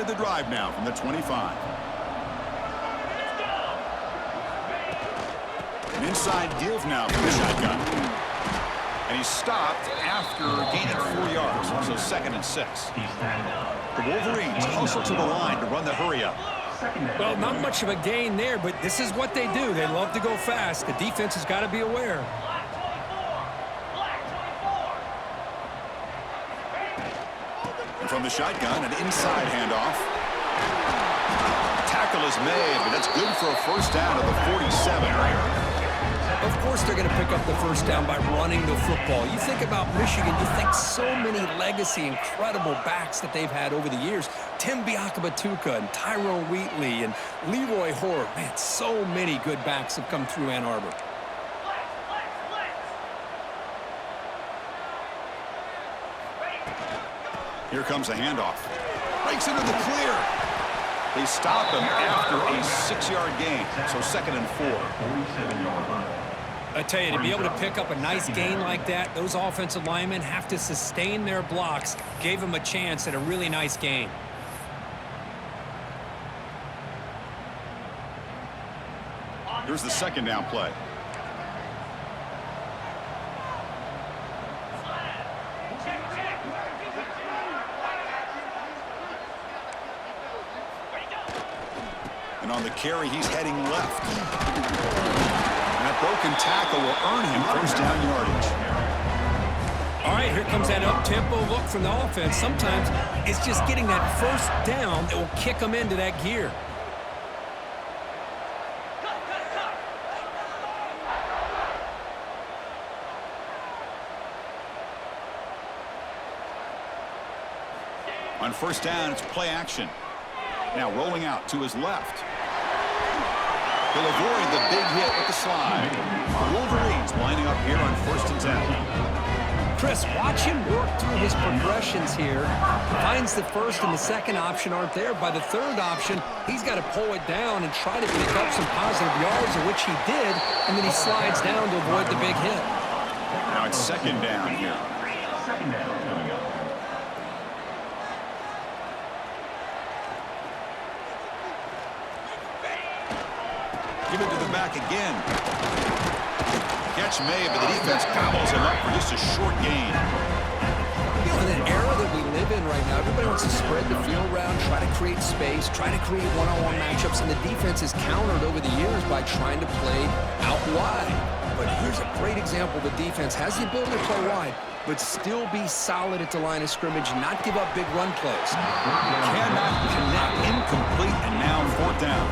of the drive now from the 25. An inside give now from the shotgun. And he's stopped after gaining 4 yards, so 2nd and 6. The Wolverines hustle to the line to run the hurry up. Well, not much of a gain there, but this is what they do. They love to go fast. The defense has got to be aware. And from the shotgun, an inside handoff. Tackle is made, but that's good for a first down at the 47. Of course they're going to pick up the first down by running the football. You think about Michigan, you think so many legacy, incredible backs that they've had over the years. Tim Biakabatuka and Tyrone Wheatley and Leroy Hoare. Man, so many good backs have come through Ann Arbor. Here comes a handoff. Breaks into the clear. They stop him after a 6-yard gain, so 2nd and 4. I tell you, to be able to pick up a nice gain like that, those offensive linemen have to sustain their blocks. Gave them a chance at a really nice gain. Here's the 2nd down play. And on the carry, he's heading left. And that broken tackle will earn him first down yardage. All right, here comes that up-tempo look from the offense. Sometimes it's just getting that first down that will kick them into that gear. On first down, it's play action. Now rolling out to his left. He'll avoid the big hit with the slide. Wolverines lining up here on 1st and 10. Chris, watch him work through his progressions here. Finds the first and the second option aren't there. By the third option, he's got to pull it down and try to pick up some positive yards, of which he did, and then he slides down to avoid the big hit. Now it's 2nd down here. Give it to the back again. Catch made, but the defense gobbles him up for just a short gain. You know, in an era that we live in right now, everybody wants to spread the field around, try to create space, try to create one-on-one matchups, and the defense is countered over the years by trying to play out wide. But here's a great example. The defense has the ability to play wide, but still be solid at the line of scrimmage and not give up big run plays. Cannot connect, incomplete, and now 4th down.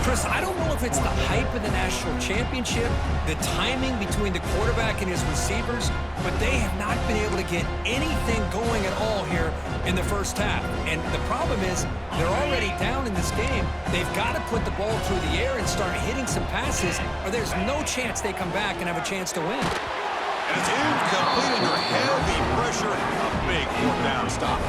Chris, I don't know if it's the hype of the national championship, the timing between the quarterback and his receivers, but they have not been able to get anything going at all here in the first half. And the problem is they're already down in this game. They've got to put the ball through the air and start hitting some passes, or there's no chance they come back and have a chance to win. And it's incomplete under heavy pressure. A big 4th down stop.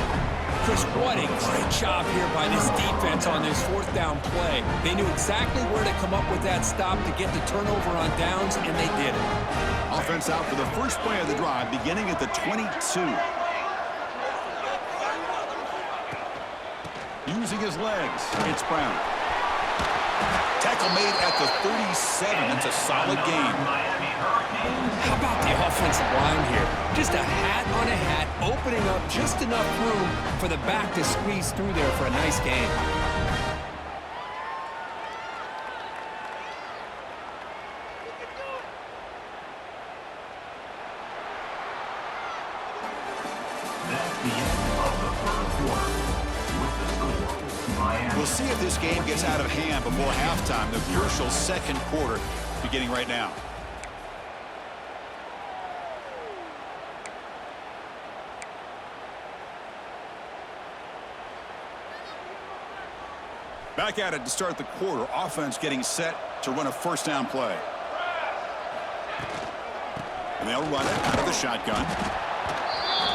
Chris, what a great job here by this defense on this 4th down play. They knew exactly where to come up with that stop to get the turnover on downs, and they did it. Offense out for the first play of the drive, beginning at the 22. Using his legs, it's Brown. Tackle made at the 37. It's a solid game. How about the offensive line here? Just a hat on a hat, opening up just enough room for the back to squeeze through there for a nice game. We'll see if this game gets out of hand before halftime. The crucial 2nd quarter beginning right now. Back at it to start the quarter. Offense getting set to run a first down play. And they'll run it out of the shotgun.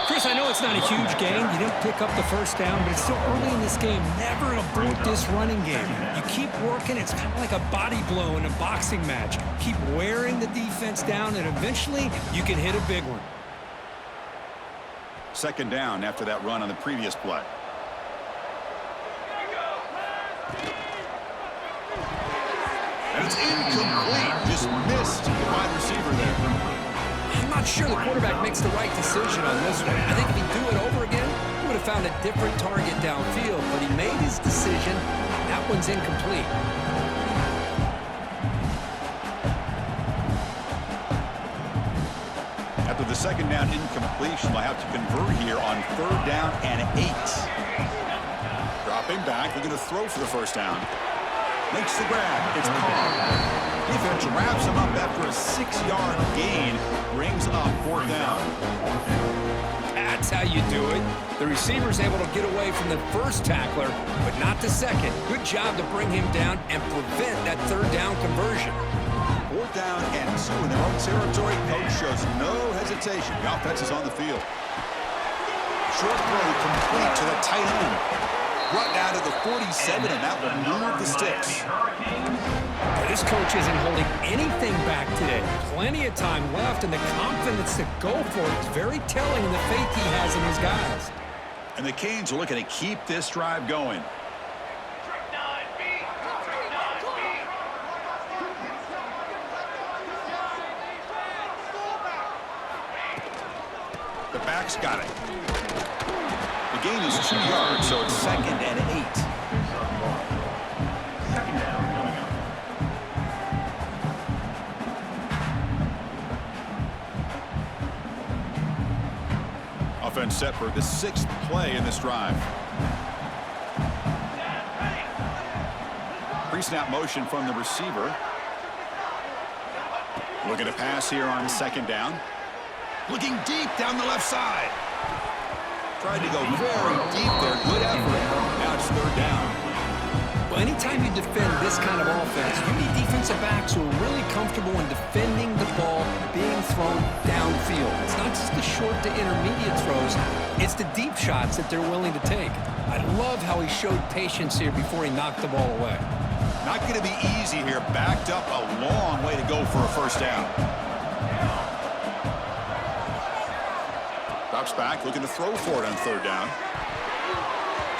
Chris, I know it's not a huge gain. You didn't pick up the first down, but it's still early in this game. Never abort this running game. You keep working. It's kind of like a body blow in a boxing match. Keep wearing the defense down, and eventually you can hit a big one. 2nd down after that run on the previous play. It's incomplete. Just missed the wide receiver there. I'm not sure the quarterback makes the right decision on this one. I think if he'd do it over again, he would have found a different target downfield, but he made his decision. That one's incomplete. After the second down incompletion, they'll have to convert here on 3rd down and 8. Dropping back, they're going to throw for the first down. Makes the grab. It's Carr. Defense wraps him up after a 6-yard gain. Brings up 4th down. That's how you do it. The receiver's able to get away from the first tackler, but not the second. Good job to bring him down and prevent that 3rd down conversion. 4th down and 2 in their own territory. Coach shows no hesitation. The offense is on the field. Short throw complete to the tight end. Brought down to the 47, and that will move the sticks. This coach isn't holding anything back today. Plenty of time left, and the confidence to go for it is very telling in the faith he has in his guys. And the Canes are looking to keep this drive going. The back's got it. The gain is 2 yards, so it's 2nd and 8. Offense set for the 6th play in this drive. Pre-snap motion from the receiver. Looking to pass here on 2nd down. Looking deep down the left side. Tried to go very deep there. Good effort. Now it's 3rd down. Well, anytime you defend this kind of offense, you need defensive backs who are really comfortable in defending the ball being thrown downfield. It's not just the short to intermediate throws. It's the deep shots that they're willing to take. I love how he showed patience here before he knocked the ball away. Not going to be easy here. Backed up a long way to go for a 1st down. Drops back, looking to throw for it on 3rd down.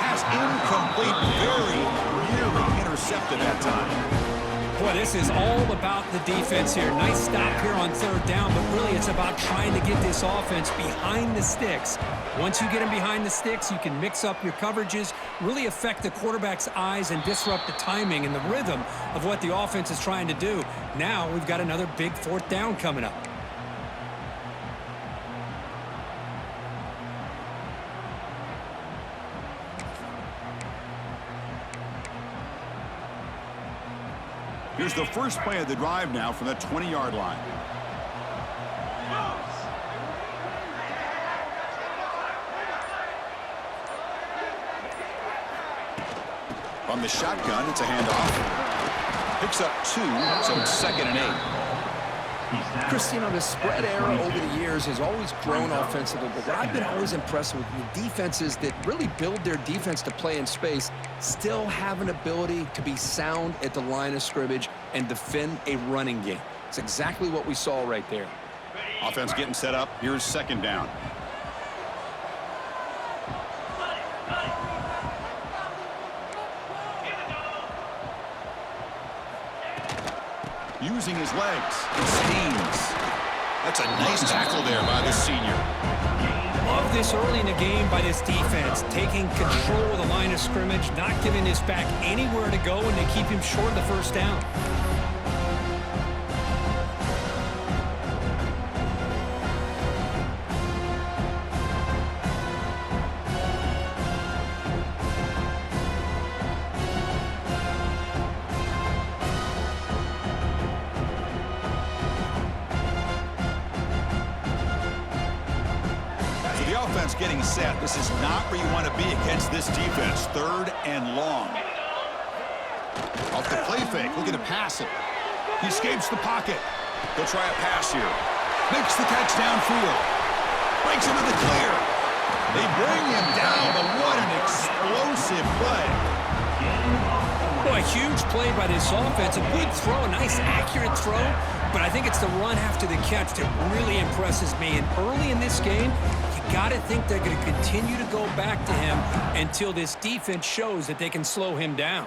Has incomplete, very nearly intercepted that time. Boy, this is all about the defense here. Nice stop here on 3rd down, but really it's about trying to get this offense behind the sticks. Once you get them behind the sticks, you can mix up your coverages, really affect the quarterback's eyes and disrupt the timing and the rhythm of what the offense is trying to do. Now we've got another big 4th down coming up. Here's the first play of the drive now from the 20-yard line. From the shotgun, it's a handoff. Picks up 2, so it's 2nd and 8. Chris, you know, the spread era over the years has always grown offensively, but what I've been always impressed with the defenses that really build their defense to play in space still have an ability to be sound at the line of scrimmage and defend a running game. It's exactly what we saw right there. Offense getting set up. Here's 2nd down. Using his legs. Steams. That's a nice tackle there by the senior. Love this early in the game by this defense, taking control of the line of scrimmage, not giving this back anywhere to go, and they keep him short of the 1st down. Getting set. This is not where you want to be against this defense. 3rd and long. Off the play fake, looking to pass it. He escapes the pocket. He'll try a pass here. Makes the catch downfield. Breaks into the clear. They bring him down, but what an explosive play. Boy, a huge play by this offense. A good throw, a nice accurate throw. But I think it's the run after the catch that really impresses me. And early in this game, you got to think they're going to continue to go back to him until this defense shows that they can slow him down.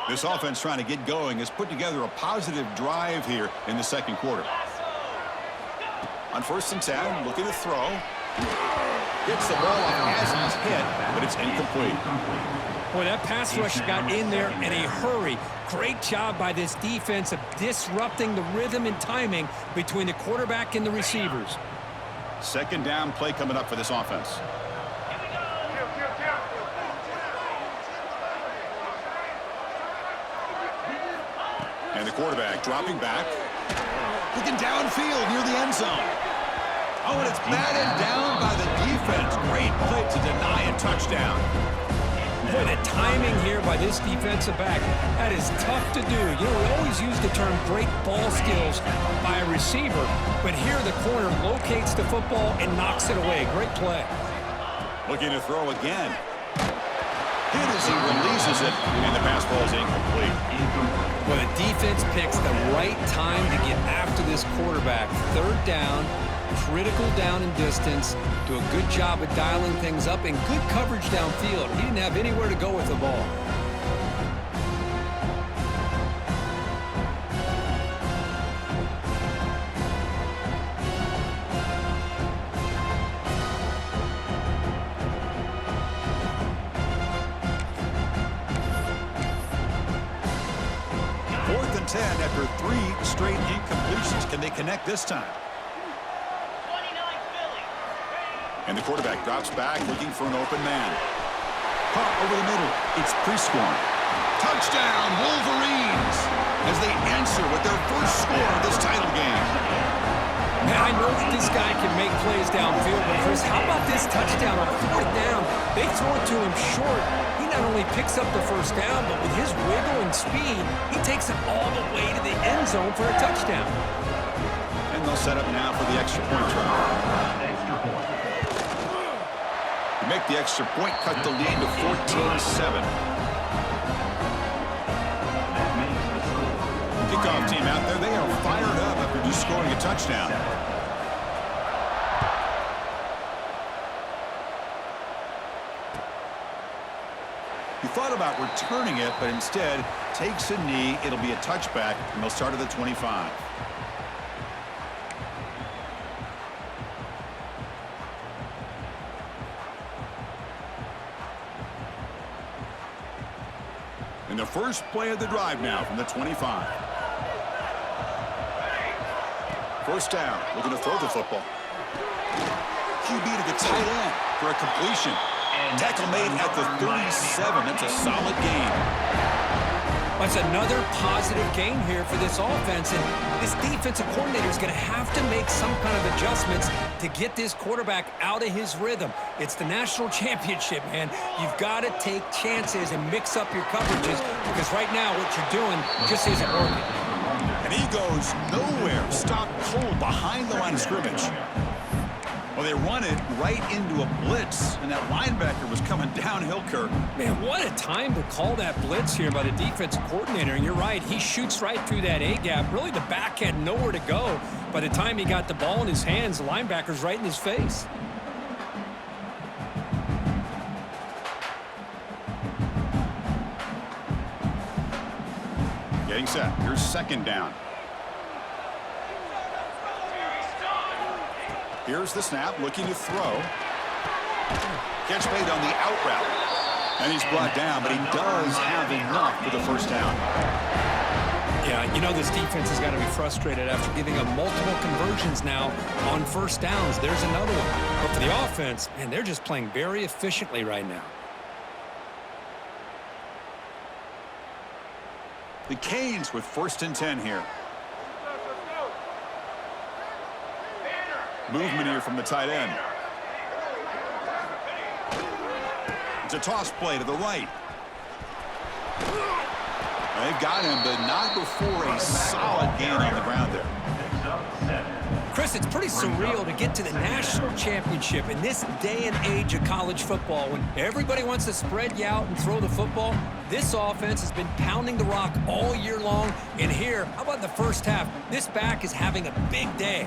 This offense trying to get going has put together a positive drive here in the second quarter. On 1st and 10, looking to throw. Gets the ball off as he's hit, but it's incomplete. Boy, that pass rush got in there in a hurry. Great job by this defense of disrupting the rhythm and timing between the quarterback and the receivers. 2nd down play coming up for this offense. And the quarterback dropping back. Looking downfield near the end zone. Oh, and it's batted down by the defense. Great play to deny a touchdown. Boy, the timing here by this defensive back, that is tough to do. You know, we always use the term great ball skills by a receiver, but here the corner locates the football and knocks it away. Great play. Looking to throw again. Hit as he releases it, and the pass ball is incomplete. Well, the defense picks the right time to get after this quarterback. 3rd down, critical down and distance. Do a good job of dialing things up and good coverage downfield. He didn't have anywhere to go with the ball. After 3 straight incompletions. Can they connect this time? And the quarterback drops back looking for an open man. Caught over the middle. It's Prescorn. Touchdown, Wolverines, as they answer with their first score of this title game. Man, I know that this guy can make plays downfield, but Chris, how about this touchdown on 4th down? They throw it to him short. He not only picks up the first down, but with his wiggle and speed, he takes it all the way to the end zone for a touchdown. And they'll set up now for the extra point try. To make the extra point, cut the lead to 14-7. Kickoff team out there, they are fired up after just scoring a touchdown. He thought about returning it, but instead takes a knee. It'll be a touchback, and they'll start at the 25. And the first play of the drive now from the 25. 1st down, looking to throw the football. QB to the tight end for a completion. Tackle made at the 37. That's a solid gain. That's another positive gain here for this offense, and this defensive coordinator is going to have to make some kind of adjustments to get this quarterback out of his rhythm. It's the national championship, man. You've got to take chances and mix up your coverages, because right now what you're doing just isn't working. And he goes nowhere. Stopped cold behind the line of scrimmage. Well, they run it right into a blitz, and that linebacker was coming downhill, Kirk. Man, what a time to call that blitz here by the defensive coordinator. And you're right, he shoots right through that A-gap. Really, the back had nowhere to go. By the time he got the ball in his hands, the linebacker's right in his face. Getting set. Here's 2nd down. Here's the snap, looking to throw. Catch made on the out route. And he's brought down, but he does have enough for the 1st down. Yeah, you know this defense has got to be frustrated after giving up multiple conversions now on 1st downs. There's another one. But for the offense, man, they're just playing very efficiently right now. The Canes with 1st and 10 here. Movement here from the tight end. It's a toss play to the right. They've got him, but not before a solid gain on the ground there. Chris, it's pretty surreal to get to the national championship in this day and age of college football when everybody wants to spread you out and throw the football. This offense has been pounding the rock all year long. And here, how about the first half? This back is having a big day.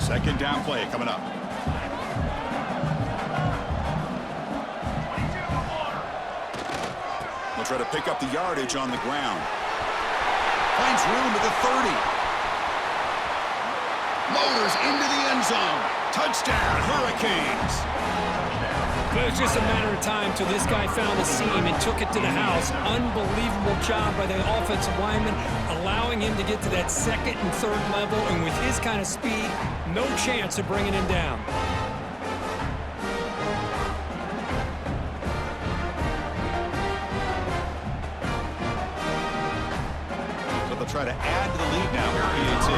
Second down play coming up. They'll try to pick up the yardage on the ground. Finds room at the 30. Motors into the end zone. Touchdown, Hurricanes. But it was just a matter of time till this guy found the seam and took it to the house. Unbelievable job by the offensive lineman, allowing him to get to that second and third level, and with his kind of speed, no chance of bringing him down. So they'll try to add to the lead now here, PAT.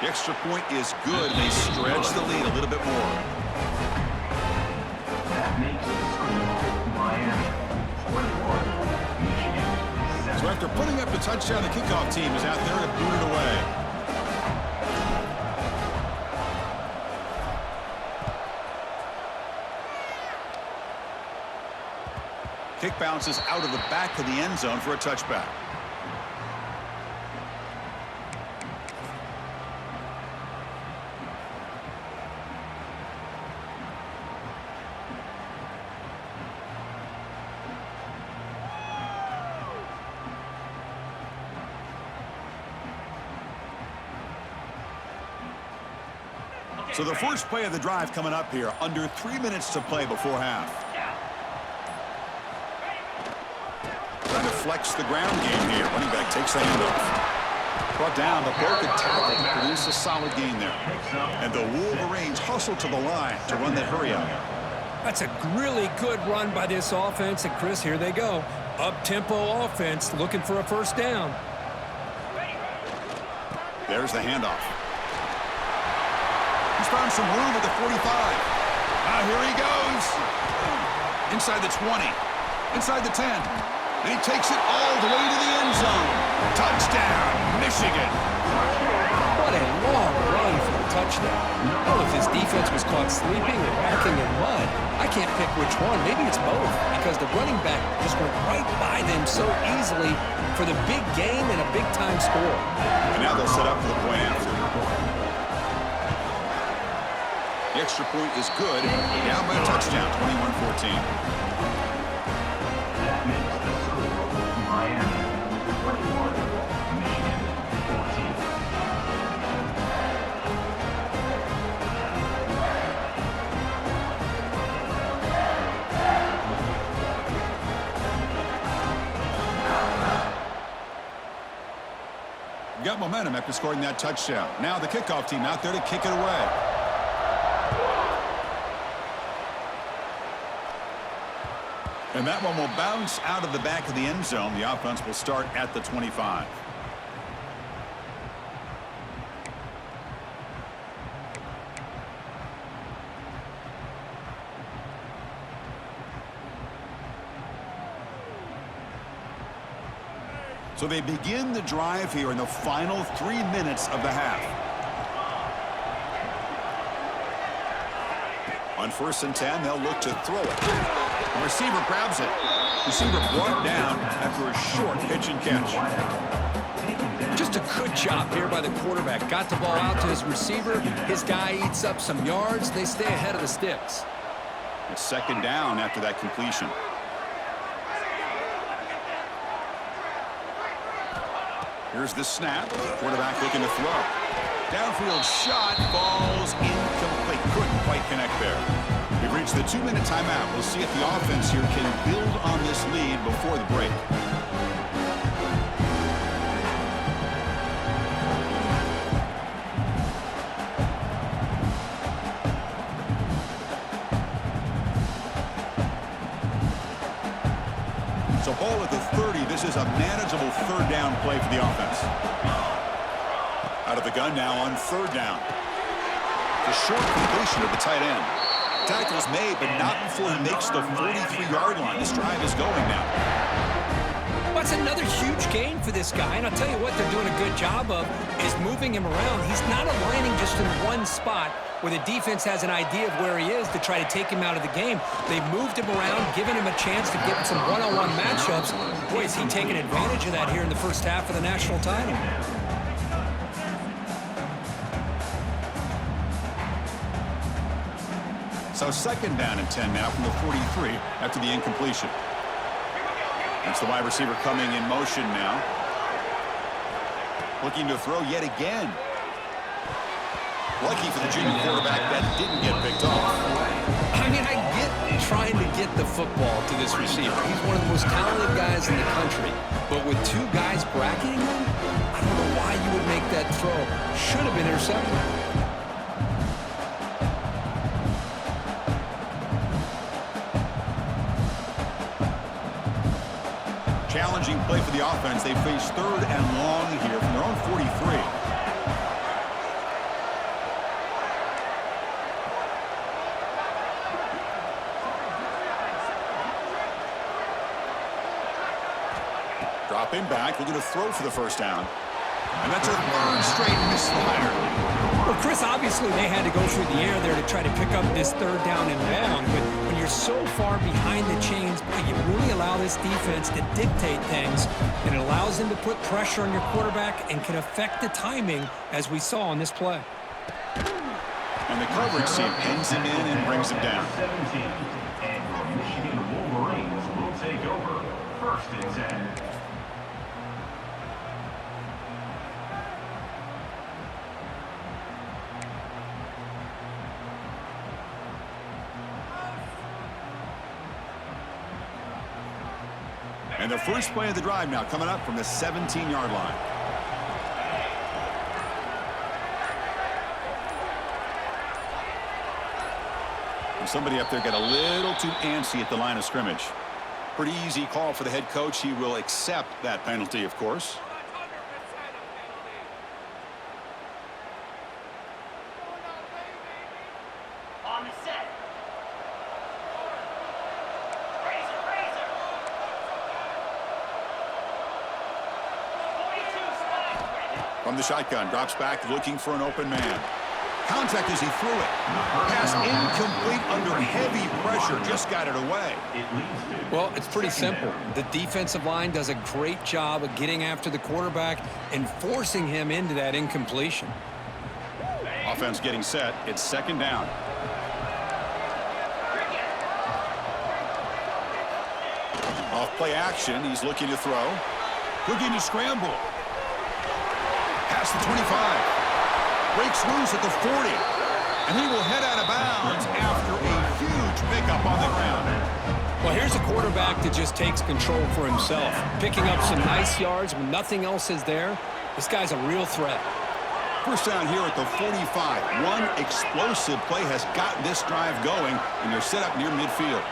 The extra point is good. They stretch the lead a little bit more. That makes the score Miami 21, Michigan 7. So after putting up the touchdown, the kickoff team is out there to boot it away. Kick bounces out of the back of the end zone for a touchback. So the first play of the drive coming up here, under 3 minutes to play before half. Trying to flex the ground game here. Running back takes the handoff. Brought down, but broke a tackle to produce a solid gain there. And the Wolverines hustle to the line to run that hurry up. That's a really good run by this offense. And, Chris, here they go. Up-tempo offense looking for a first down. There's the handoff. He's found some room at the 45. Here he goes. Inside the 20. Inside the 10. And he takes it all the way to the end zone. Touchdown, Michigan. What a long run for a touchdown. Oh, if his defense was caught sleeping or whacking in mud, I can't pick which one. Maybe it's both, because the running back just went right by them so easily for the big game and a big-time score. And now they'll set up for the point after. The extra point is good. Down by a touchdown, 21-14. That makes the score Miami 21, Michigan 14. Got momentum after scoring that touchdown. Now the kickoff team out there to kick it away. And that one will bounce out of the back of the end zone. The offense will start at the 25. So they begin the drive here in the final 3 minutes of the half. On 1st and 10, they'll look to throw it. The receiver grabs it. Receiver brought down after a short pitch and catch. Just a good job here by the quarterback. Got the ball out to his receiver. His guy eats up some yards. They stay ahead of the sticks. It's second down after that completion. Here's the snap. Quarterback looking to throw. Downfield shot falls incomplete. Couldn't quite connect there. We've reached the 2-minute timeout. We'll see if the offense here can build on this lead before the break. So ball at the 30. This is a manageable third down play for the offense. Out of the gun now on 3rd down. The short completion of the tight end. Tackle's made, but not before he makes the 43-yard line. This drive is going now. That's another huge gain for this guy. And I'll tell you what they're doing a good job of is moving him around. He's not aligning just in one spot where the defense has an idea of where he is to try to take him out of the game. They've moved him around, given him a chance to get some one-on-one matchups. Boy, is he taking advantage of that here in the first half of the national title. So second down and 10 now from the 43 after the incompletion. That's the wide receiver coming in motion now. Looking to throw yet again. Lucky for the junior quarterback that didn't get picked off. I mean, I get trying to get the football to this receiver. He's one of the most talented guys in the country. But with two guys bracketing him, I don't know why you would make that throw. Should have been intercepted. Challenging play for the offense. They face third and long here from their own 43. Dropping back, looking to throw for the first down. And that's a third straight misfire. Well, Chris, obviously they had to go through the air there to try to pick up this third down and long, but when you're so far behind the chains, you really allow this defense to dictate things, and it allows them to put pressure on your quarterback and can affect the timing, as we saw on this play. And the coverage team pins him in and brings him down. 17, and your Michigan Wolverines will take over. First and 10. And the first play of the drive now coming up from the 17-yard line. And somebody up there got a little too antsy at the line of scrimmage. Pretty easy call for the head coach. He will accept that penalty, of course. On the set. From the shotgun, drops back, looking for an open man. Contact as he threw it. Pass incomplete under heavy pressure. Just got it away. Well, it's pretty simple. The defensive line does a great job of getting after the quarterback and forcing him into that incompletion. Offense getting set. It's second down. Off play action. He's looking to throw. Looking to scramble. Past the 25. Breaks loose at the 40. And he will head out of bounds after a huge pickup on the ground. Well, here's a quarterback that just takes control for himself, picking up some nice yards when nothing else is there. This guy's a real threat. First down here at the 45. One explosive play has got this drive going, and they're set up near midfield.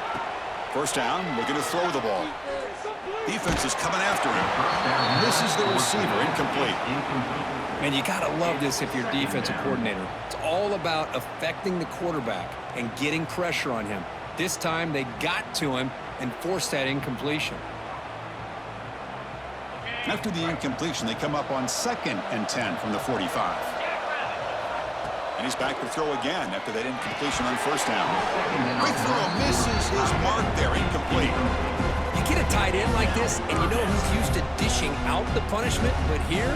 First down, looking to throw the ball. Defense is coming after him. Misses the receiver, incomplete. And you got to love this if you're defensive coordinator. It's all about affecting the quarterback and getting pressure on him. This time they got to him and forced that incompletion. After the incompletion, they come up on second and 10 from the 45. And he's back to throw again after that incompletion on first down. Quick throw, misses his mark there, incomplete. You get a tight end like this, and you know he's used to dishing out the punishment, but here,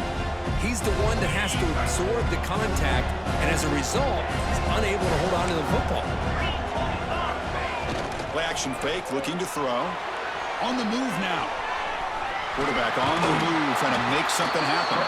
he's the one that has to absorb the contact, and as a result, he's unable to hold on to the football. Play action fake, looking to throw. On the move now. Quarterback on the move, trying to make something happen.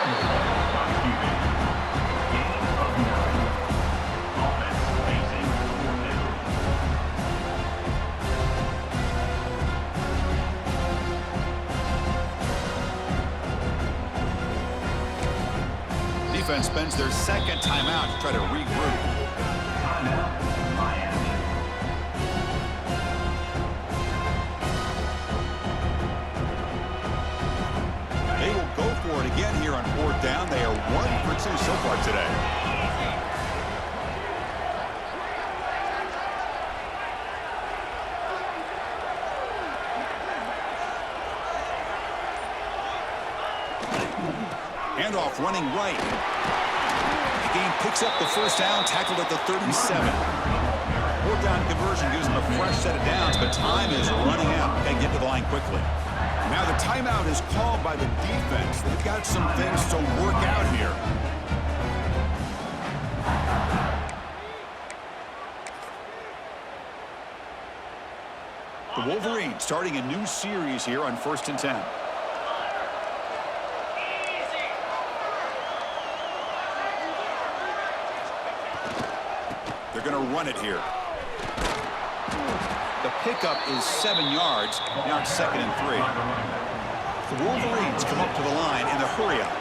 Defense spends their second timeout to try to regroup. Timeout, Miami. They will go for it again here on fourth down. They are 1 for 2 so far today. Handoff running right. The game picks up the first down, tackled at the 37. Fourth down conversion gives them a fresh set of downs, but time is running out. Got to get to the line quickly. Now the timeout is called by the defense. They've got some things to work out here. The Wolverines starting a new series here on 1st and 10. They're going to run it here. The pickup is 7 yards. Now it's 2nd and 3. The Wolverines come up to the line in the hurry-up.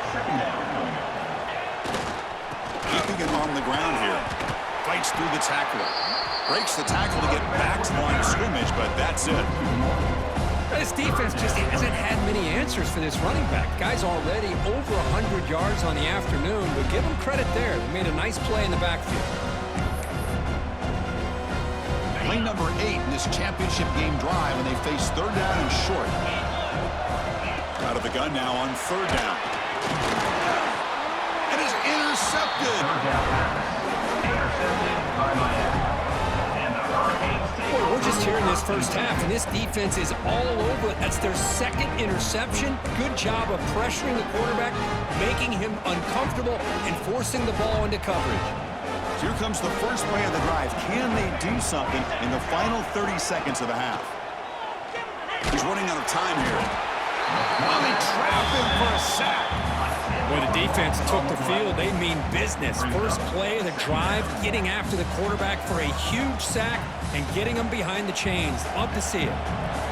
Keeping him on the ground here. Fights through the tackler. Breaks the tackle to get back to the line of scrimmage, but that's it. This defense just hasn't had many answers for this running back. Guy's already over 100 yards on the afternoon, but give him credit there. They made a nice play in the backfield. Play number 8 in this championship game drive, and they face 3rd down and short. Out of the gun now on 3rd down. And it's intercepted. Intercepted by Miami. And the Hurricanes take Boy, we're just here in this first half, and this defense is all over it. That's their 2nd interception. Good job of pressuring the quarterback, making him uncomfortable, and forcing the ball into coverage. Here comes the first play of the drive. Can they do something in the final 30 seconds of the half? He's running out of time here. Well, they trap him for a sack. Well, the defense took the field. They mean business. First play of the drive, getting after the quarterback for a huge sack and getting him behind the chains. Love to see it.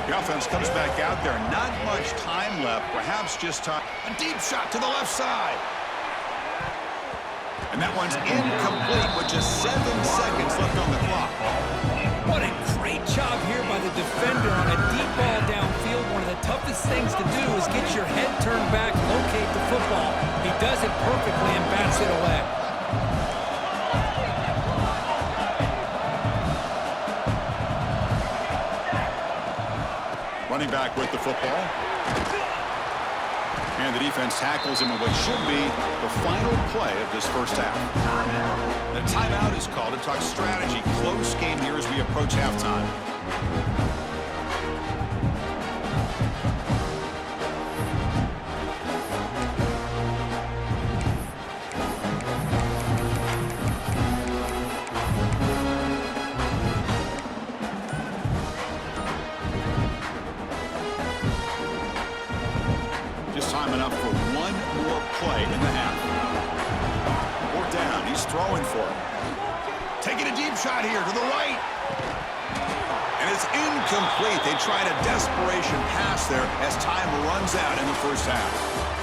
The offense comes back out there. Not much time left. Perhaps just time. A deep shot to the left side. And that one's incomplete with just 7 seconds left on the clock. What a great job here by the defender on a deep ball downfield. One of the toughest things to do is get your head turned back, locate the football. He does it perfectly and bats it away. Running back with the football. And the defense tackles him in what should be the final play of this first half. The timeout is called to talk strategy. Close game here as we approach halftime. Just time enough for one more play in the half. 4th down. He's throwing for it. Taking a deep shot here to the right. And it's incomplete. They tried a desperation pass there as time runs out in the first half.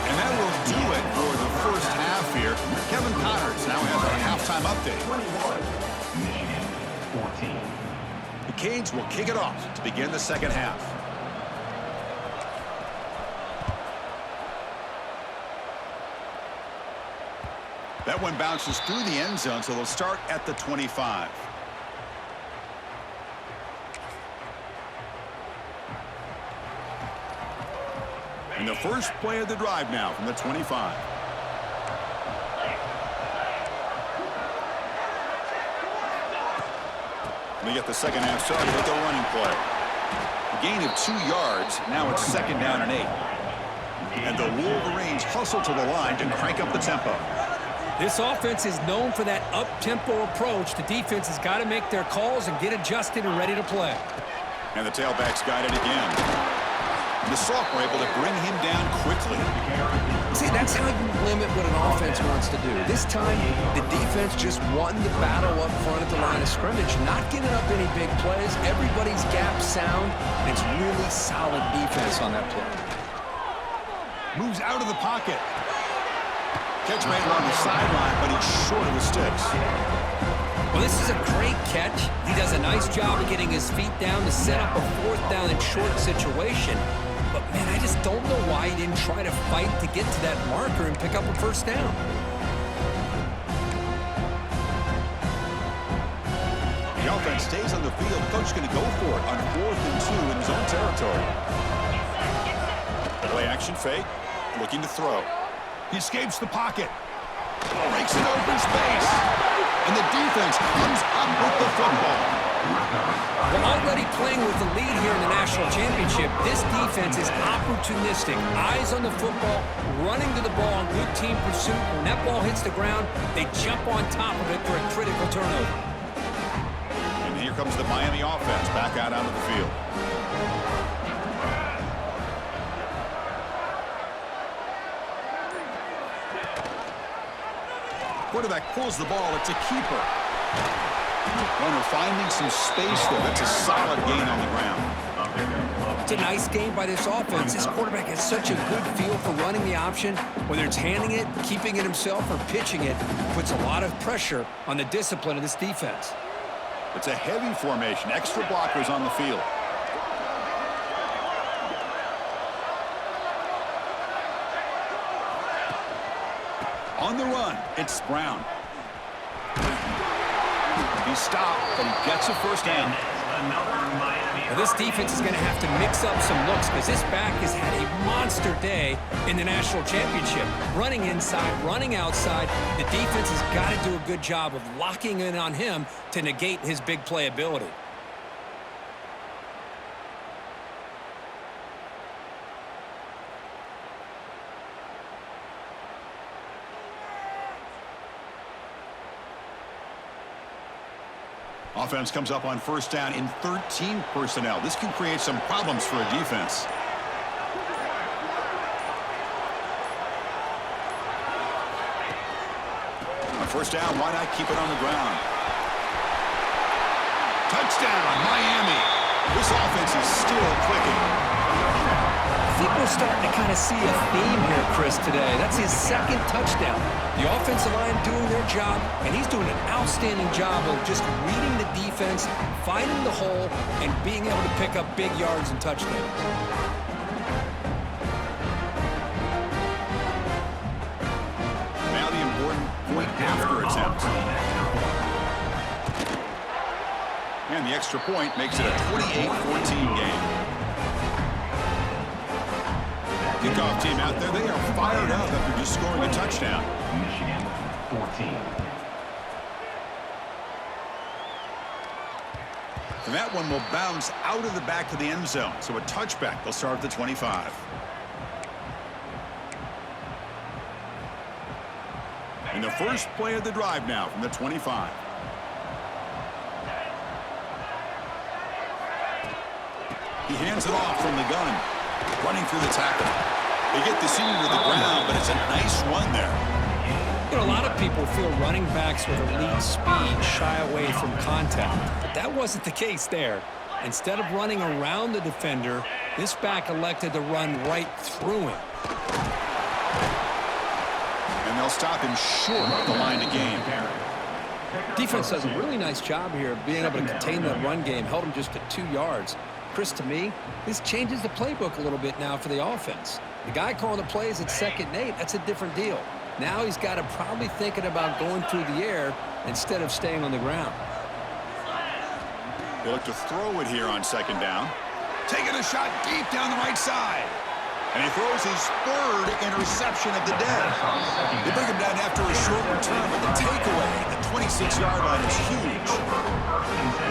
And that will do it for the first half here. Kevin Connors now has our halftime update. 21, Michigan 14. The Canes will kick it off to begin the second half. That one bounces through the end zone, so they'll start at the 25. And the first play of the drive now from the 25. We get the second half started with the running play. A gain of 2 yards. Now it's 2nd down and 8. And the Wolverines hustle to the line to crank up the tempo. This offense is known for that up-tempo approach. The defense has got to make their calls and get adjusted and ready to play. And the tailback's got it again. And the sophomore able to bring him down quickly. See, that's how you limit what an offense wants to do. This time, the defense just won the battle up front at the line of scrimmage, not giving up any big plays. Everybody's gap sound, and it's really solid defense on that play. Moves out of the pocket. Catch made on the sideline, but he's short of the sticks. Well, this is a great catch. He does a nice job of getting his feet down to set up a 4th down and short situation. But, man, I just don't know why he didn't try to fight to get to that marker and pick up a 1st down. The offense stays on the field. Coach going to go for it on 4th and 2 in his own territory. Play action fake. Looking to throw. He escapes the pocket. Breaks an open space. And the defense comes up with the football. Well, already playing with the lead here in the national championship, this defense is opportunistic. Eyes on the football, running to the ball in good team pursuit. When that ball hits the ground, they jump on top of it for a critical turnover. And here comes the Miami offense back out onto the field. quarterback pulls the ball. It's a keeper. Runner finding some space there. That's a solid gain on the ground. It's a nice game by this offense. This quarterback has such a good feel for running the option. Whether it's handing it, keeping it himself, or pitching it, puts a lot of pressure on the discipline of this defense. It's a heavy formation. Extra blockers on the field. On the run, it's Brown. He stopped, but he gets a first down. Now this defense is going to have to mix up some looks because this back has had a monster day in the national championship. Running inside, running outside. The defense has got to do a good job of locking in on him to negate his big play ability. Offense comes up on first down in 13 personnel. This can create some problems for a defense. On first down, why not keep it on the ground? Touchdown, Miami. This offense is still clicking. I think we're starting to kind of see a theme here, Chris, today. That's his second touchdown. The offensive line doing their job, and he's doing an outstanding job of just reading the defense, finding the hole, and being able to pick up big yards and touchdowns. Now the important point after attempt. And the extra point makes it a 28-14 game. Kickoff team out there, they are fired up after just scoring a touchdown. Michigan 14. And that one will bounce out of the back of the end zone. So a touchback. They'll start at the 25. And the first play of the drive now from the 25. He hands it off from the gun. Running through the tackle. They get the senior to the ground, but it's a nice run there. You know, a lot of people feel running backs with elite speed shy away from contact. But that wasn't the case there. Instead of running around the defender, this back elected to run right through him. And they'll stop him short of the line of game. Defense does a really nice job here of being able to contain that run game, held him just to 2 yards. Chris, to me, this changes the playbook a little bit now for the offense. The guy calling the plays at 2nd and 8, that's a different deal. Now he's got to probably thinking about going through the air instead of staying on the ground. They look to throw it here on 2nd down. Taking a shot deep down the right side. And he throws his 3rd interception of the day. They bring him down after a short return, but the takeaway at the 26-yard line is huge.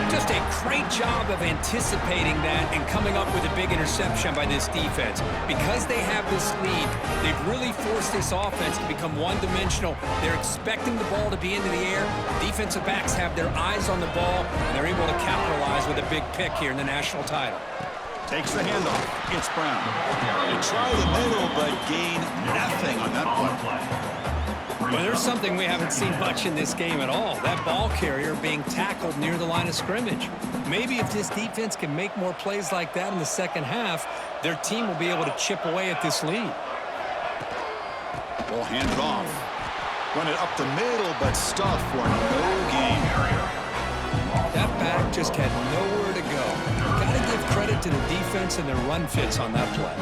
Just a great job of anticipating that and coming up with a big interception by this defense. Because they have this lead, they've really forced this offense to become one-dimensional. They're expecting the ball to be into the air. Defensive backs have their eyes on the ball, and they're able to capitalize with a big pick here in the national title. Takes the handoff. It's Brown. They try the middle, but gain nothing on that play. Well, there's something we haven't seen much in this game at all. That ball carrier being tackled near the line of scrimmage. Maybe if this defense can make more plays like that in the second half, their team will be able to chip away at this lead. Ball handed off. Run it up the middle, but stuffed for no gain. That back just had nowhere to go. Got to give credit to the defense and their run fits on that play.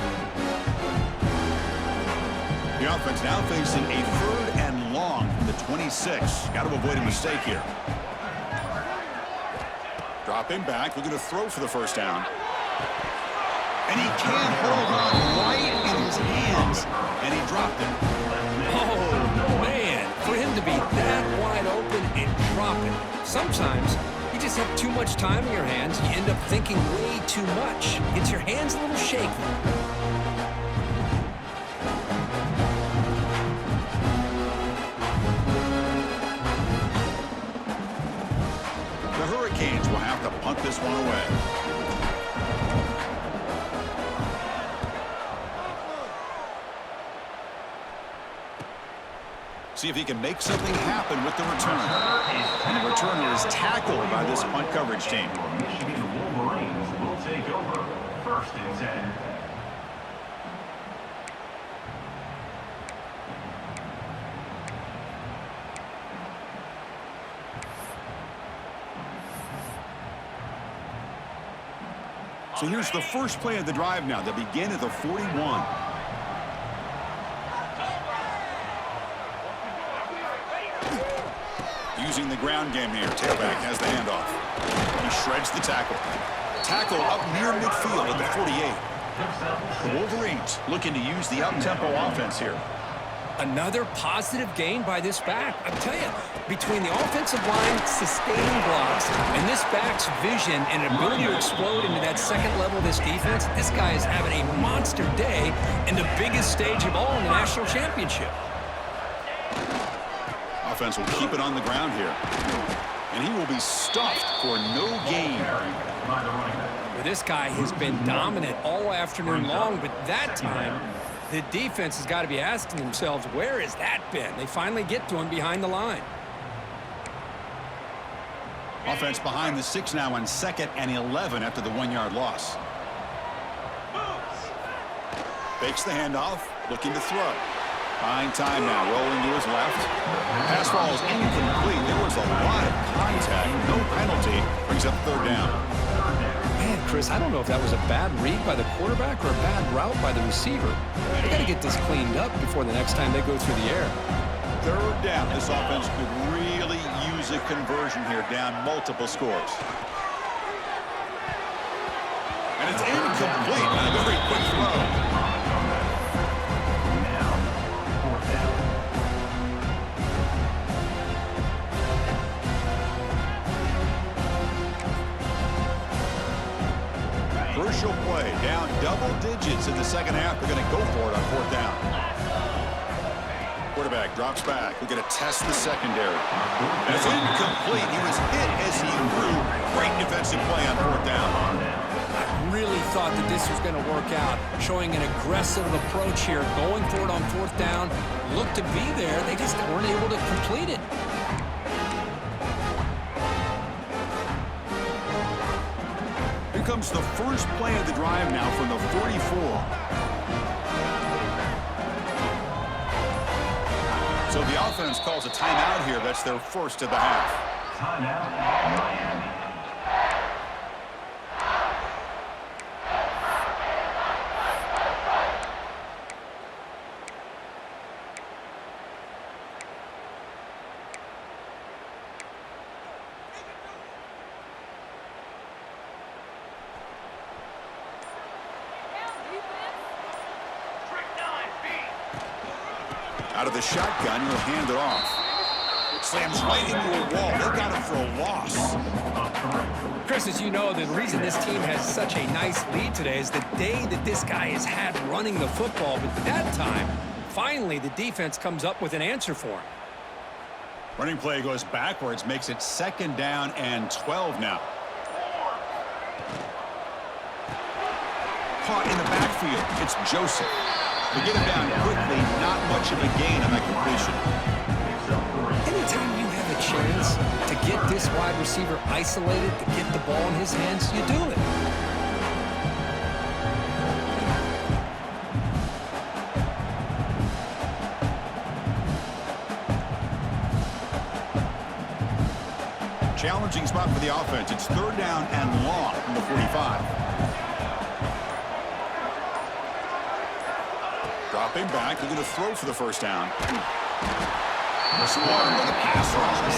The offense now facing a 3rd and long from the 26. Got to avoid a mistake here. Dropping back, looking to throw for the first down. And he can't hold on right in his hands. And he dropped it. Oh, man. For him to be that wide open and drop it. Sometimes you just have too much time in your hands. You end up thinking way too much. Gets your hands a little shaky. The Hurricanes will have to punt this one away. See if he can make something happen with the return. And the returner is tackled by this punt coverage team. Michigan Wolverines will take over 1st and 10. So here's the first play of the drive now. They begin at the 41. Using the ground game here. Tailback has the handoff. He shreds the tackle. Tackle up near midfield at the 48. The Wolverines looking to use the up-tempo offense here. Another positive gain by this back. I tell you, between the offensive line sustaining blocks and this back's vision and ability to explode into that second level of this defense, this guy is having a monster day in the biggest stage of all in the national championship. Offense will keep it on the ground here. And he will be stuffed for no gain. Well, this guy has been dominant all afternoon long, but that time, the defense has got to be asking themselves, where has that been? They finally get to him behind the line. Offense behind the 6 now on 2nd and 11 after the 1-yard loss. Fakes the handoff, looking to throw. Buying time now, rolling to his left. Pass ball is incomplete. There was a lot of contact. No penalty. Brings up 3rd down. Man, Chris, I don't know if that was a bad read by the quarterback or a bad route by the receiver. They got to get this cleaned up before the next time they go through the air. 3rd down. This offense could really use a conversion here, down multiple scores. And it's incomplete. A very quick throw. Crucial play, down double digits in the second half. They're going to go for it on 4th down. Quarterback drops back. We're going to test the secondary. And it's incomplete. He was hit as he threw. Great defensive play on 4th down. I really thought that this was going to work out, showing an aggressive approach here, going for it on 4th down. Looked to be there. They just weren't able to complete it. Here comes the first play of the drive now from the 44. So the offense calls a timeout here. That's their first of the half. Timeout, Miami. Out of the shotgun, he'll hand it off. Slams right into a wall. They got him for a loss. Chris, as you know, the reason this team has such a nice lead today is the day that this guy has had running the football. But that time, finally, the defense comes up with an answer for him. Running play goes backwards, makes it 2nd down and 12 now. Caught in the backfield. It's Joseph. They get him down quickly, not much of a gain on that completion. Anytime you have a chance to get this wide receiver isolated, to get the ball in his hands, you do it. Challenging spot for the offense. It's 3rd down and long from the 45. Dropping back, looking to throw for the 1st down. Swarm with a pass rush.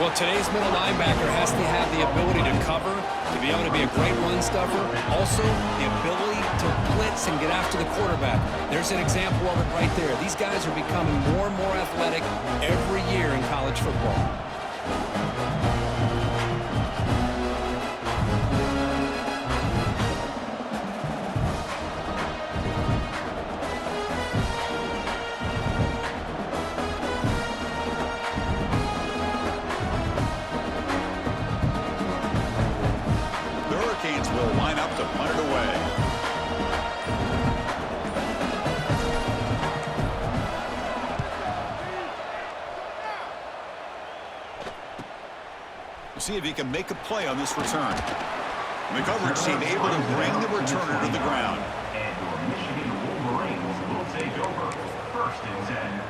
Well, today's middle linebacker has to have the ability to cover, to be able to be a great run stuffer. Also, the ability to blitz and get after the quarterback. There's an example of it right there. These guys are becoming more and more athletic every year in college football. Will line up to punt it away. See if he can make a play on this return. And the coverage team able to bring the returner to the ground. And your Michigan Wolverines will take over. 1st and 10.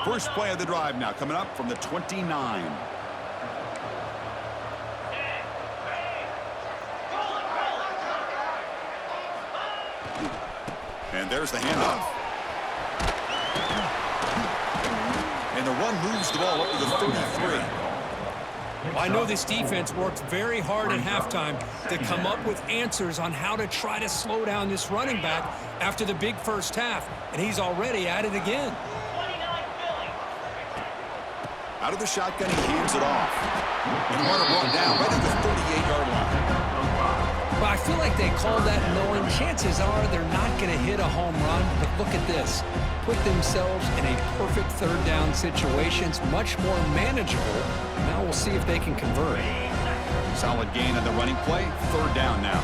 First play of the drive now coming up from the 29. And there's the handoff. And the run moves the ball up to the 33. I know this defense worked very hard at halftime to come up with answers on how to try to slow down this running back after the big first half, and he's already at it again. Out of the shotgun, he hands it off. And the runner brought down right at the 38-yard line. But I feel like they called that knowing chances are they're not going to hit a home run. But look at this. Put themselves in a perfect third down situation. It's much more manageable. Now we'll see if they can convert. Solid gain on the running play. 3rd down now.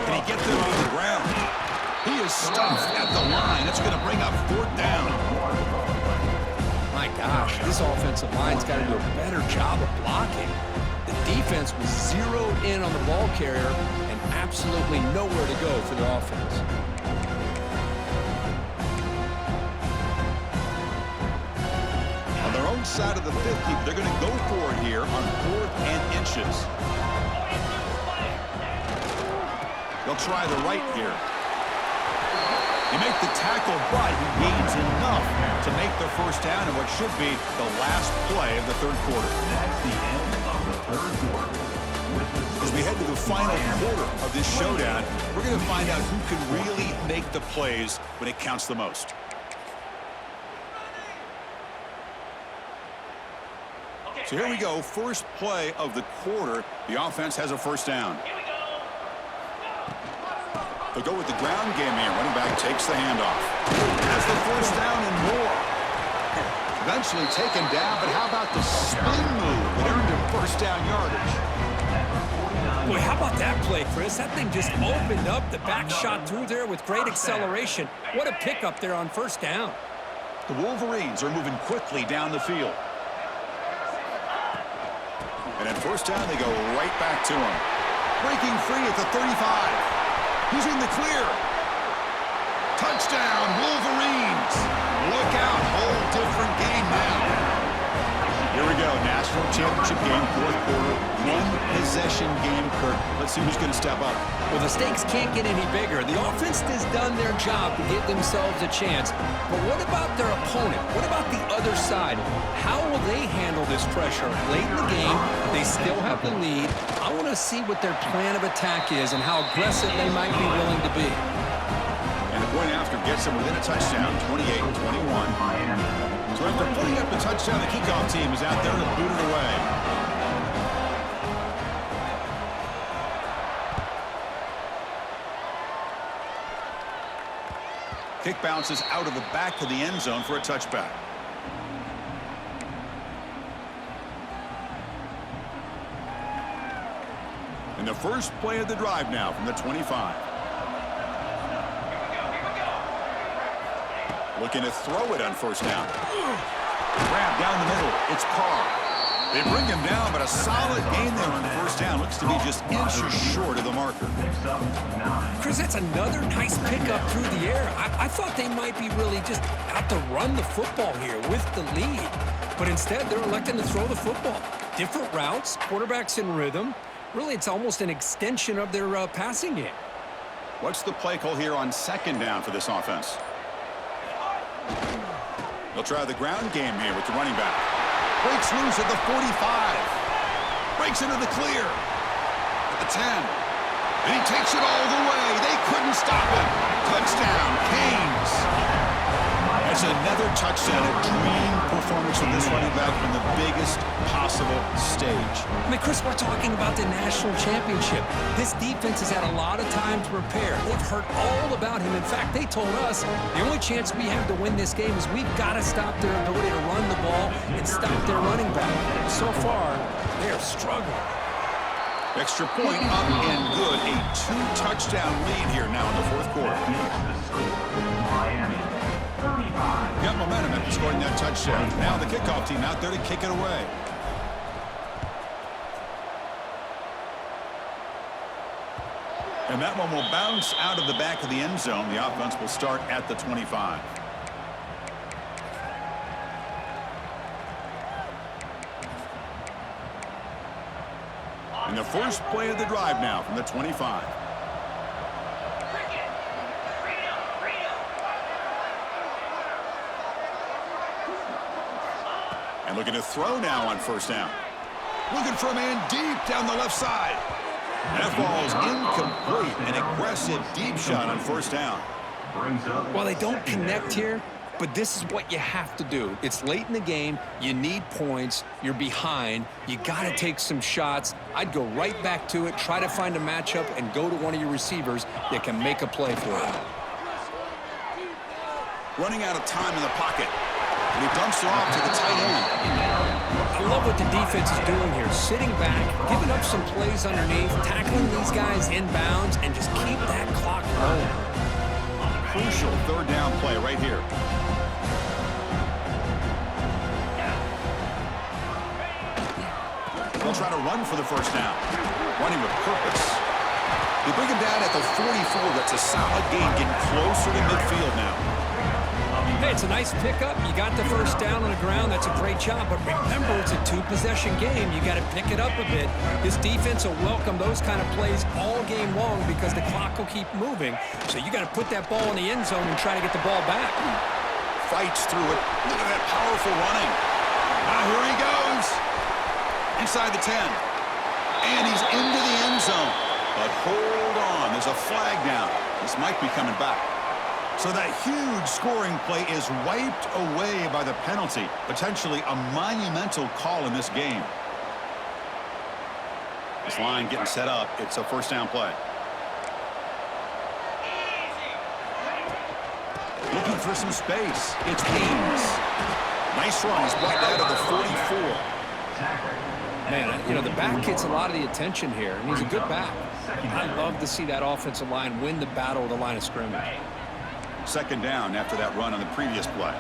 Can he get them on the ground? He is stuffed at the line. It's going to bring up 4th down. My gosh, this offensive line's got to do a better job of blocking. The defense was zeroed in on the ball carrier and absolutely nowhere to go for the offense. On their own side of the 50, they're going to go for it here on 4th and inches. They'll try the right here. He make the tackle, but he gains enough to make the 1st down in what should be the last play of the 3rd quarter. That's the end of the 3rd quarter. As we head to the final quarter of this showdown, we're going to find out who can really make the plays when it counts the most. So here we go, first play of the quarter. The offense has a 1st down. They'll go with the ground game here. Running back takes the handoff. Has the 1st down and more. Eventually taken down, but how about the spin move that earned him 1st down yardage? Boy, how about that play, Chris? That thing just opened up. The back shot through there with great acceleration. What a pickup there on 1st down. The Wolverines are moving quickly down the field. And at 1st down, they go right back to him. Breaking free at the 35. He's in the clear. Touchdown, Wolverines. Look out, whole different game now. Here we go, national championship game, 4th quarter. 1-possession game, Kirk. Let's see who's going to step up. Well, the stakes can't get any bigger. The offense has done their job to give themselves a chance. But what about their opponent? What about the other side? How will they handle this pressure? Late in the game, they still have the lead. I want to see what their plan of attack is and how aggressive they might be willing to be. And the point after gets them within a touchdown, 28-21. So after putting up the touchdown, the kickoff team is out there to boot it away. Kick bounces out of the back of the end zone for a touchback. And the first play of the drive now from the 25. Looking to throw it on 1st down. Grab down the middle. It's Carr. They bring him down, but a solid gain there on 1st down. Looks to be just inches short of the marker. Chris, that's another nice pickup through the air. I thought they might be really just out to run the football here with the lead. But instead, they're electing to throw the football. Different routes, quarterbacks in rhythm. Really, it's almost an extension of their passing game. What's the play call here on 2nd down for this offense? They'll try the ground game here with the running back. Breaks loose at the 45. Breaks into the clear. At the 10. And he takes it all the way. They couldn't stop him. Touchdown, Canes. That's another touchdown. A dream performance from this running back on the biggest possible stage. I mean, Chris, we're talking about the national championship. This defense has had a lot of time to prepare. They've heard all about him. In fact, they told us the only chance we have to win this game is we've got to stop their ability to run the ball and stop their running back. So far, they are struggling. Extra point up and good. A 2-touchdown lead here now in the 4th quarter. Miami. 35. Got momentum after scoring that touchdown. Now the kickoff team out there to kick it away. And that one will bounce out of the back of the end zone. The offense will start at the 25. And the first play of the drive now from the 25. And looking to throw now on first down. Looking for a man deep down the left side. That ball is incomplete. An aggressive deep shot on first down. Well, they don't connect here, but this is what you have to do. It's late in the game. You need points. You're behind. You got to take some shots. I'd go right back to it, try to find a matchup, and go to one of your receivers that can make a play for you. Running out of time in the pocket. And he dumps it off to the tight end. I love what the defense is doing here. Sitting back, giving up some plays underneath, tackling these guys inbounds, and just keep that clock rolling. Crucial third down play right here. They'll try to run for the first down. Running with purpose. They bring him down at the 44. That's a solid gain, getting closer to midfield now. Hey, it's a nice pickup. You got the first down on the ground. That's a great job. But remember, it's a two-possession game. You got to pick it up a bit. This defense will welcome those kind of plays all game long because the clock will keep moving. So you got to put that ball in the end zone and try to get the ball back. Fights through it. Look at that powerful running. Now here he goes. Inside the 10. And he's into the end zone. But hold on. There's a flag down. This might be coming back. So that huge scoring play is wiped away by the penalty. Potentially a monumental call in this game. This line getting set up. It's a first down play. Looking for some space. It's Haynes. Nice run. He's blocked out of the 44. Man, you know, the back gets a lot of the attention here, and he's a good back. I love to see that offensive line win the battle of the line of scrimmage. Second down after that run on the previous play.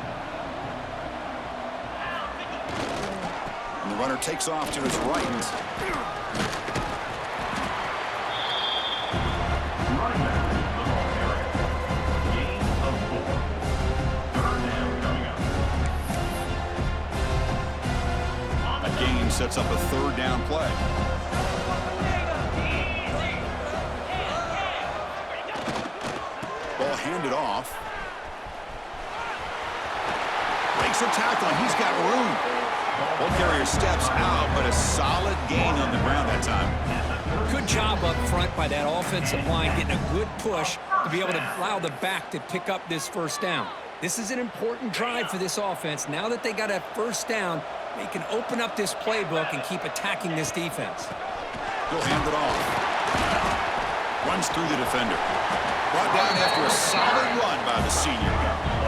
And the runner takes off to his right. Running back, football area. Gain of 4. Third down coming up. A gain sets up a third down play. Ball handed off. Breaks a tackle, and he's got room. Ball carrier steps out, but a solid gain on the ground that time. Good job up front by that offensive line, getting a good push to be able to allow the back to pick up this first down. This is an important drive for this offense. Now that they got a first down, they can open up this playbook and keep attacking this defense. He'll hand it off. Runs through the defender. Brought down after a solid run by the senior.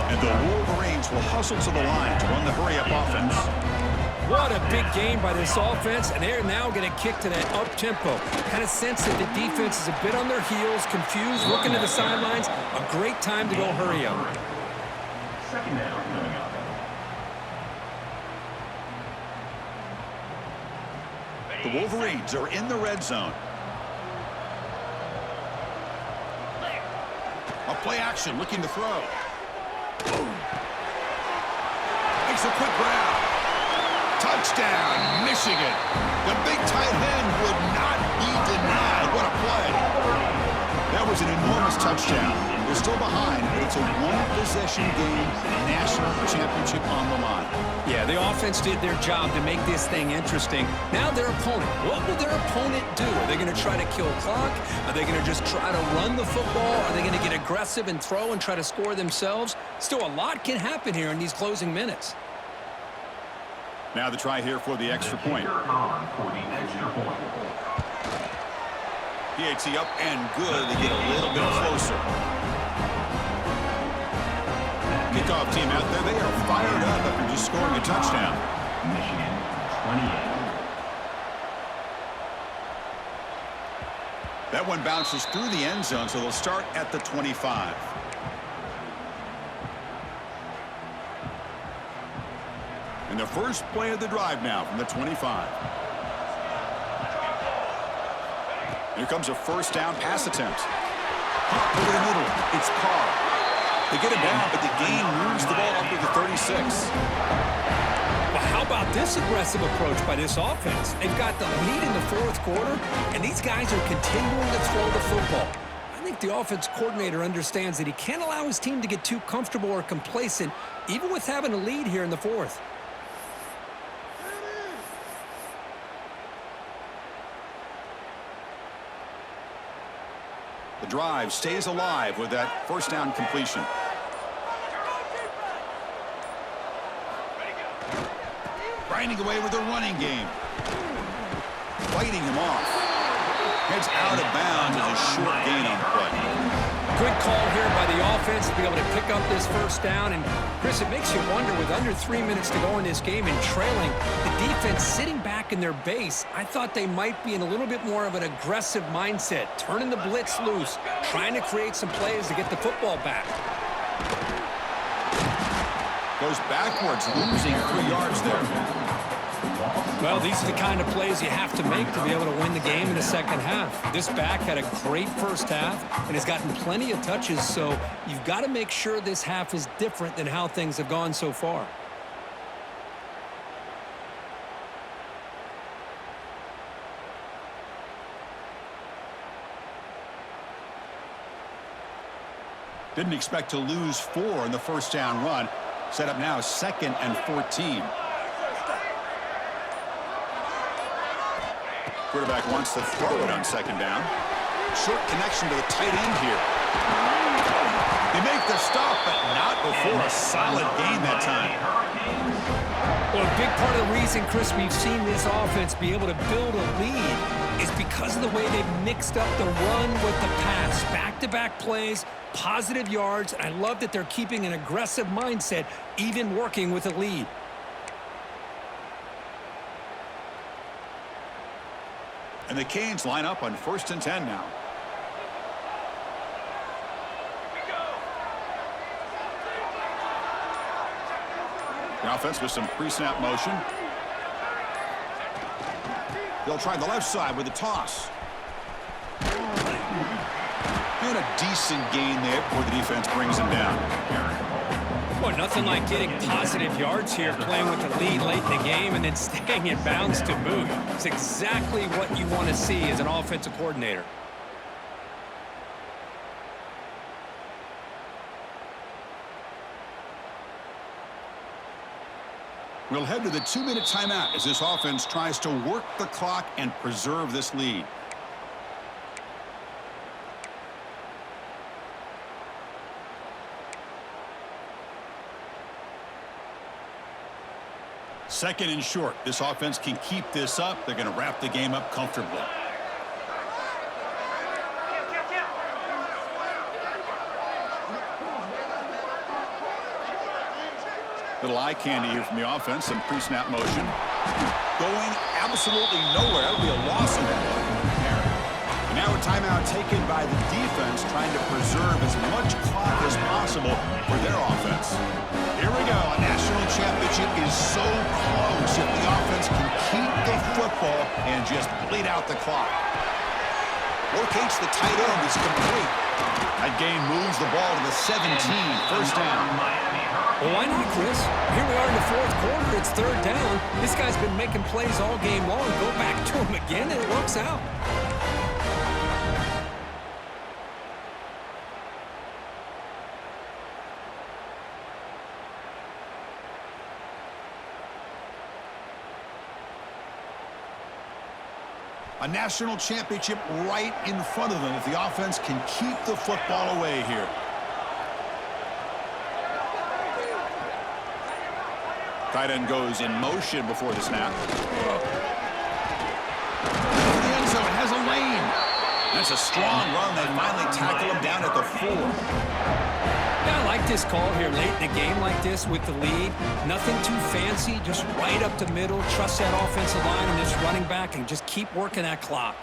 And the Wolverines will hustle to the line to run the hurry-up offense. What a big game by this offense, and they're now going to kick to that up-tempo. Kind of sense that the defense is a bit on their heels, confused, looking to the sidelines. A great time to go hurry up. Second down coming up. The Wolverines are in the red zone. A play action, looking to throw. Makes a quick grab. Touchdown, Michigan. The big tight end would not be denied. What a play. That was an enormous touchdown. They're still behind, but it's a one-possession game, national championship on the line. Yeah, the offense did their job to make this thing interesting. Now their opponent. What will their opponent do? Are they going to try to kill clock? Are they going to just try to run the football? Are they going to get aggressive and throw and try to score themselves? Still, a lot can happen here in these closing minutes. Now the try here for the extra point. On for the extra point. PAT up and good. They get a little bit closer. Kickoff team out there. They are fired up after just scoring a touchdown. Michigan 28. That one bounces through the end zone, so they'll start at the 25. And the first play of the drive now from the 25. Here comes a first down pass attempt. Pop over the middle. It's Carr. They get him down, but the gain moves the ball up to the 36. Well, how about this aggressive approach by this offense? They've got the lead in the fourth quarter, and these guys are continuing to throw the football. I think the offense coordinator understands that he can't allow his team to get too comfortable or complacent, even with having a lead here in the fourth. The drive stays alive with that first down completion. Grinding away with the running game. Fighting him off. Heads out of bounds as a short gain on the play. Good call here by the offense to be able to pick up this first down. And, Chris, it makes you wonder, with under 3 minutes to go in this game and trailing, the defense sitting back in their base, I thought they might be in a little bit more of an aggressive mindset, turning the blitz loose, trying to create some plays to get the football back. Goes backwards, losing 3 yards there. Well, these are the kind of plays you have to make to be able to win the game in the second half. This back had a great first half and has gotten plenty of touches, so you've got to make sure this half is different than how things have gone so far. Didn't expect to lose 4 in the first down run. Set up now 2nd and 14. Quarterback wants to throw it on 2nd down. Short connection to the tight end here. They make the stop, but not before a solid gain that time. Well, a big part of the reason, Chris, we've seen this offense be able to build a lead is because of the way they've mixed up the run with the pass. Back-to-back plays, positive yards, and I love that they're keeping an aggressive mindset, even working with a lead. And the Canes line up on 1st and 10 now. The offense with some pre-snap motion. They'll try the left side with a toss. And a decent gain there before the defense brings him down. Well, nothing like getting positive yards here, playing with the lead late in the game and then staying in bounds to boot. It's exactly what you want to see as an offensive coordinator. We'll head to the 2-minute timeout as this offense tries to work the clock and preserve this lead. Second and short. This offense can keep this up. They're going to wrap the game up comfortably. Little eye candy here from the offense. Some pre-snap motion. Going absolutely nowhere. That would be a loss of that one. And now a timeout taken by the defense, trying to preserve as much clock as possible for their offense. Here we go. A national championship is so close if the offense can keep the football and just bleed out the clock. Locates the tight end. Is complete. That gain moves the ball to the 17. First down. Well, why not, Chris? Here we are in the fourth quarter. It's 3rd down. This guy's been making plays all game long. Go back to him again, and it works out. A national championship right in front of them if the offense can keep the football away here. Tight end goes in motion before the snap. The end zone has a lane. That's a strong run. They finally tackle him down at the 4. Yeah, I like this call here late in a game like this with the lead. Nothing too fancy, just right up the middle. Trust that offensive line and this running back and just keep working that clock.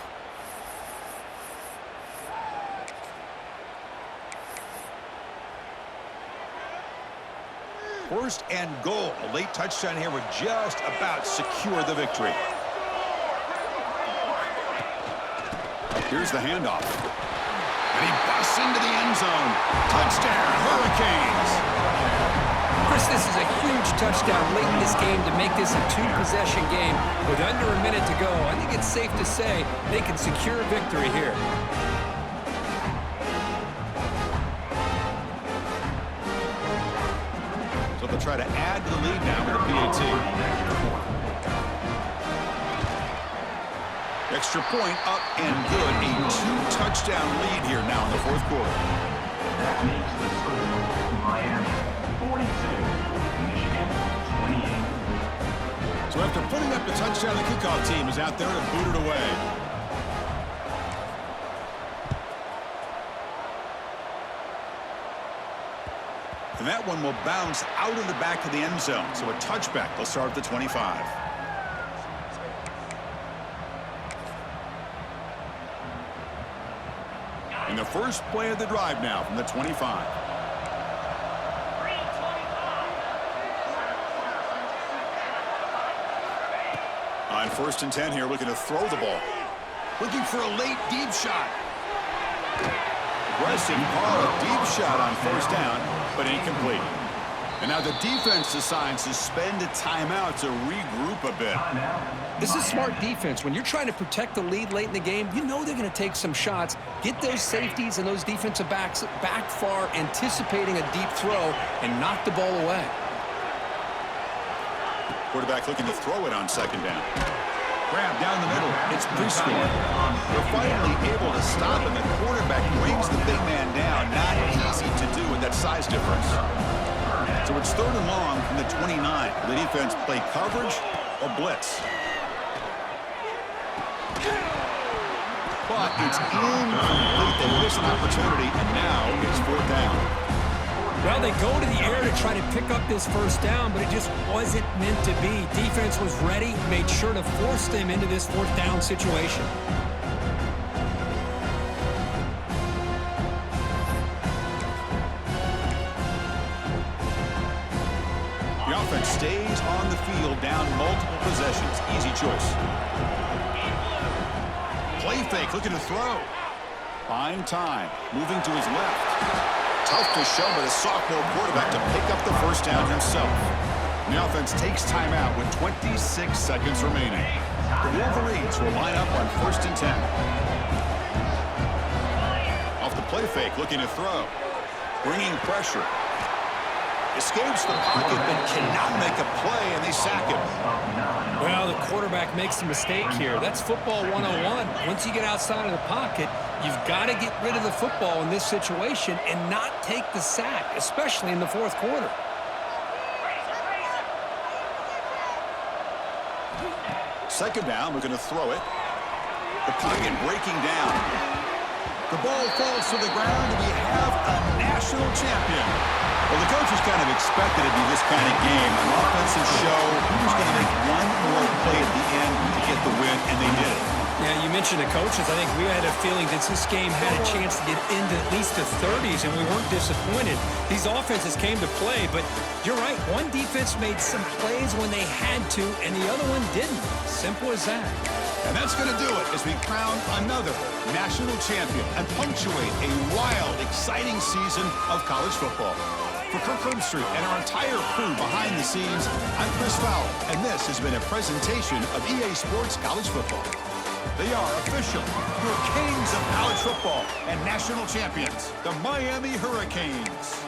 First and goal. A late touchdown here would just about secure the victory. Here's the handoff. And he busts into the end zone. Touchdown, Hurricanes. Chris, this is a huge touchdown late in this game to make this a two-possession game with under a minute to go. I think it's safe to say they can secure victory here. So they'll try to add to the lead now with a PAT. Extra point up and good. A two-touchdown lead here now in the fourth quarter. That makes the score Miami 42, Michigan 28. So after putting up the touchdown, the kickoff team is out there to boot it away. And that one will bounce out of the back of the end zone. So a touchback. They'll start at the 25. And the first play of the drive now from the 25. On 1st and 10 here, looking to throw the ball. Looking for a late deep shot. Aggressive call, a deep shot on 1st down, but incomplete. And now the defense decides to spend a timeout to regroup a bit. This is smart defense. When you're trying to protect the lead late in the game, you know they're going to take some shots, get those safeties and those defensive backs back far, anticipating a deep throw, and knock the ball away. Quarterback looking to throw it on 2nd down. Grab down the middle. It's Prescore. They're finally able to stop, and the quarterback brings the big man down. Not easy to do with that size difference. So it's 3rd and long from the 29. The defense play coverage or blitz. But it's incomplete. They miss an opportunity, and now it's 4th down. Well, they go to the air to try to pick up this 1st down, but it just wasn't meant to be. Defense was ready, made sure to force them into this 4th down situation. The offense stays on the field, down multiple possessions. Easy choice. Play fake, looking to throw. Fine time, moving to his left. Tough to show by the sophomore quarterback to pick up the 1st down himself. And the offense takes timeout with 26 seconds remaining. The Wolverines will line up on 1st and 10. Off the play fake, looking to throw. Bringing pressure. Escapes the pocket, but cannot make a play, and they sack him. Well, the quarterback makes a mistake here. That's football 101. Once you get outside of the pocket, you've got to get rid of the football in this situation and not take the sack, especially in the 4th quarter. Second down, we're going to throw it. The pocket breaking down. The ball falls to the ground, and we have a national champion. Well, the coaches kind of expected it to be this kind of game. An offensive show. Who's going to make one more play at the end to get the win, and they did it. Yeah, you mentioned the coaches. I think we had a feeling that this game had a chance to get into at least the 30s, and we weren't disappointed. These offenses came to play, but you're right. One defense made some plays when they had to, and the other one didn't. Simple as that. And that's going to do it as we crown another national champion and punctuate a wild, exciting season of college football. For Kirk Herbstreit and our entire crew behind the scenes, I'm Chris Fowler, and this has been a presentation of EA Sports College Football. They are official, your kings of college football and national champions, the Miami Hurricanes.